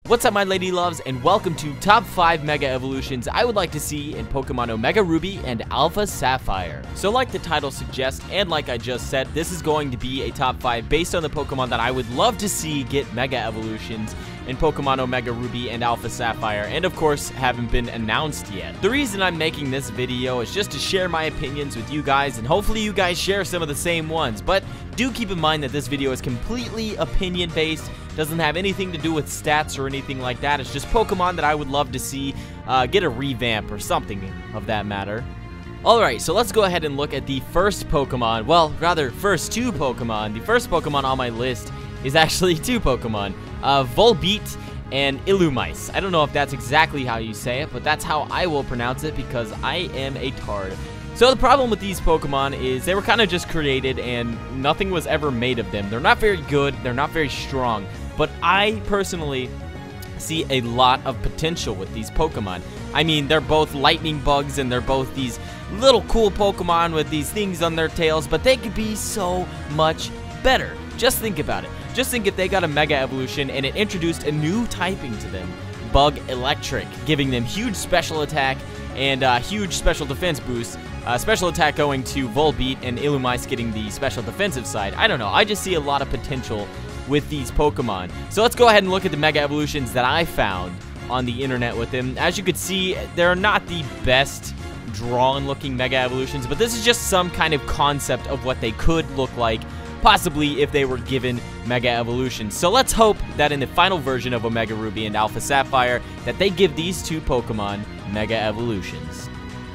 What's up, my lady loves, and welcome to Top 5 Mega Evolutions I would like to see in Pokemon Omega Ruby and Alpha Sapphire. So like the title suggests, and like I just said, this is going to be a top 5 based on the Pokemon that I would love to see get Mega Evolutions in Pokemon Omega Ruby and Alpha Sapphire, and of course haven't been announced yet. The reason I'm making this video is just to share my opinions with you guys, and hopefully you guys share some of the same ones, but do keep in mind that this video is completely opinion based, doesn't have anything to do with stats or anything like that. It's just Pokemon that I would love to see get a revamp or something of that matter. Alright, so let's go ahead and look at the first Pokemon, well, rather, first two Pokemon. The first Pokemon on my list is actually two Pokemon, Volbeat and Illumise. I don't know if that's exactly how you say it, but that's how I will pronounce it because I am a tard. So the problem with these Pokemon is they were kind of just created and nothing was ever made of them. They're not very good, they're not very strong, but I personally see a lot of potential with these Pokemon. I mean, they're both lightning bugs and they're both these little cool Pokemon with these things on their tails, but they could be so much better. Just think about it. Just think if they got a Mega Evolution and it introduced a new typing to them, Bug Electric, giving them huge special attack and huge special defense boost. Special attack going to Volbeat and Illumise getting the special defensive side. I don't know. I just see a lot of potential with these Pokemon. So let's go ahead and look at the Mega Evolutions that I found on the internet with them. As you can see, they're not the best drawn looking Mega Evolutions, but this is just some kind of concept of what they could look like, possibly if they were given Mega Evolutions. So let's hope that in the final version of Omega Ruby and Alpha Sapphire that they give these two Pokemon Mega Evolutions.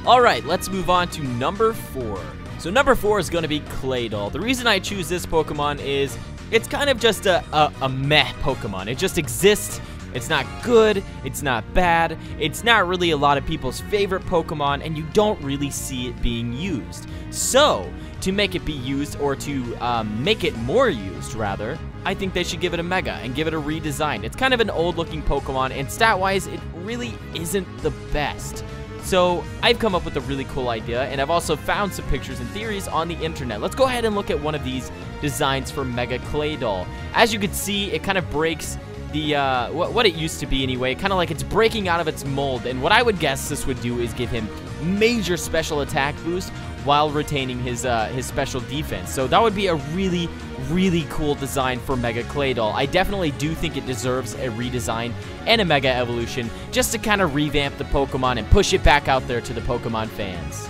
Alright, let's move on to number 4. So number 4 is going to be Claydol. The reason I choose this Pokemon is it's kind of just a meh Pokemon. It just exists. It's not good, it's not bad, it's not really a lot of people's favorite Pokemon, and you don't really see it being used. So, to make it be used, or to make it more used, rather, I think they should give it a Mega and give it a redesign. It's kind of an old-looking Pokemon, and stat-wise, it really isn't the best. So, I've come up with a really cool idea, and I've also found some pictures and theories on the internet. Let's go ahead and look at one of these designs for Mega Claydol. As you can see, it kind of breaks the, what it used to be anyway, kind of like it's breaking out of its mold, and what I would guess this would do is give him major special attack boost while retaining his special defense. So that would be a really, really cool design for Mega Claydol. I definitely do think it deserves a redesign and a Mega Evolution just to kind of revamp the Pokemon and push it back out there to the Pokemon fans.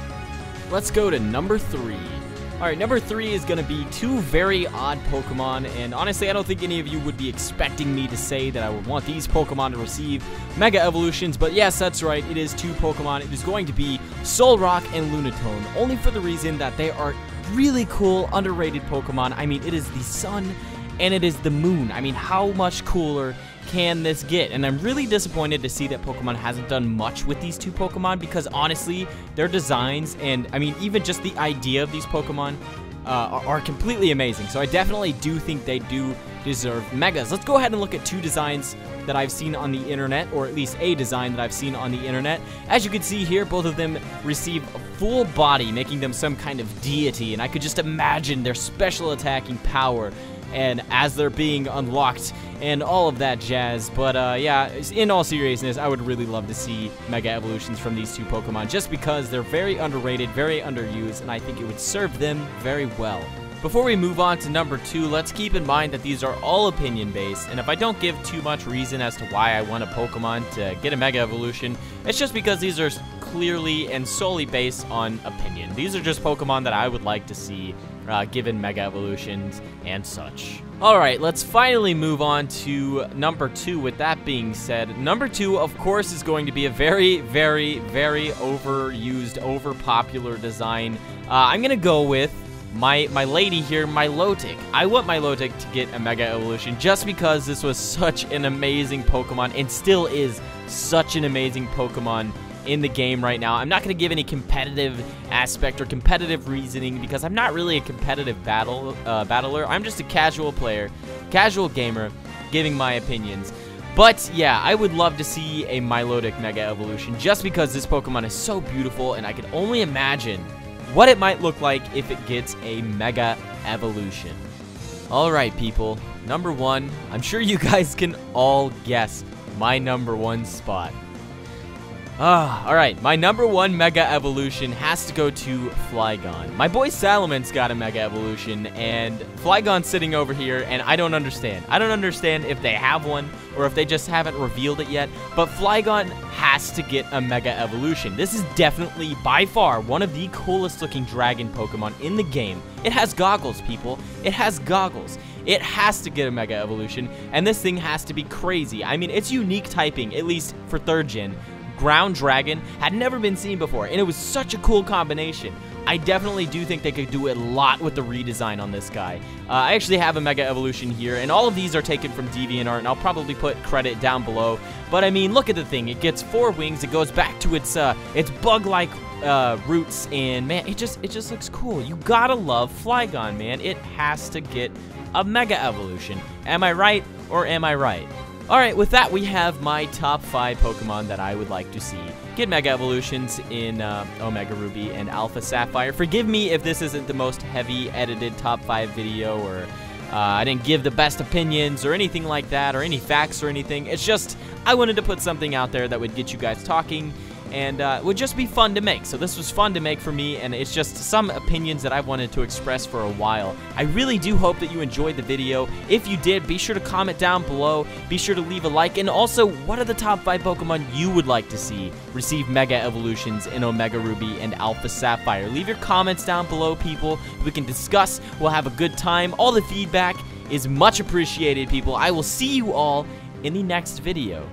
Let's go to number 3. Alright, number 3 is going to be two very odd Pokemon, and honestly, I don't think any of you would be expecting me to say that I would want these Pokemon to receive Mega Evolutions, but yes, that's right, it is two Pokemon. It is going to be Solrock and Lunatone, only for the reason that they are really cool, underrated Pokemon. I mean, it is the sun and it is the moon. I mean, how much cooler can this get? And I'm really disappointed to see that Pokemon hasn't done much with these two Pokemon, because honestly, their designs and, I mean, even just the idea of these Pokemon are completely amazing. So I definitely do think they do deserve Megas. Let's go ahead and look at two designs that I've seen on the internet, or at least a design that I've seen on the internet. As you can see here, both of them receive a full body, making them some kind of deity, and I could just imagine their special attacking power and as they're being unlocked and all of that jazz. But yeah, in all seriousness, I would really love to see Mega Evolutions from these two Pokemon just because they're very underrated, very underused, and I think it would serve them very well. Before we move on to number 2, let's keep in mind that these are all opinion based, and if I don't give too much reason as to why I want a Pokemon to get a Mega Evolution, it's just because these are clearly and solely based on opinion. These are just Pokemon that I would like to see given Mega Evolutions and such. Alright, let's finally move on to number 2. With that being said, number 2, of course, is going to be a very, very, very overused, overpopular design. I'm gonna go with my lady here, Milotic. I want Milotic to get a Mega Evolution just because this was such an amazing Pokemon and still is such an amazing Pokemon in the game right now. I'm not going to give any competitive aspect or competitive reasoning because I'm not really a competitive battler. I'm just a casual player, casual gamer, giving my opinions. But yeah, I would love to see a Milotic Mega Evolution just because this Pokemon is so beautiful, and I can only imagine what it might look like if it gets a Mega Evolution. Alright people, number 1, I'm sure you guys can all guess my number 1 spot. Alright, my number 1 Mega Evolution has to go to Flygon. My boy Salaman's got a Mega Evolution, and Flygon's sitting over here, and I don't understand. I don't understand if they have one, or if they just haven't revealed it yet, but Flygon has to get a Mega Evolution. This is definitely, by far, one of the coolest looking dragon Pokemon in the game. It has goggles, people. It has goggles. It has to get a Mega Evolution, and this thing has to be crazy. I mean, it's unique typing, at least for 3rd gen. Ground Dragon had never been seen before, and it was such a cool combination. I definitely do think they could do a lot with the redesign on this guy. I actually have a Mega Evolution here, and all of these are taken from DeviantArt, and I'll probably put credit down below. But I mean, look at the thing. It gets 4 wings. It goes back to its bug-like roots, and man, it just looks cool. You gotta love Flygon, man. It has to get a Mega Evolution. Am I right, or am I right? Alright, with that, we have my top 5 Pokemon that I would like to see get Mega Evolutions in Omega Ruby and Alpha Sapphire. Forgive me if this isn't the most heavy edited top 5 video, or I didn't give the best opinions or anything like that, or any facts or anything. It's just, I wanted to put something out there that would get you guys talking, and it would just be fun to make. So this was fun to make for me, and it's just some opinions that I've wanted to express for a while. I really do hope that you enjoyed the video. If you did, be sure to comment down below. Be sure to leave a like, and also, what are the top 5 Pokemon you would like to see receive Mega Evolutions in Omega Ruby and Alpha Sapphire? Leave your comments down below, people. We can discuss. We'll have a good time. All the feedback is much appreciated, people. I will see you all in the next video.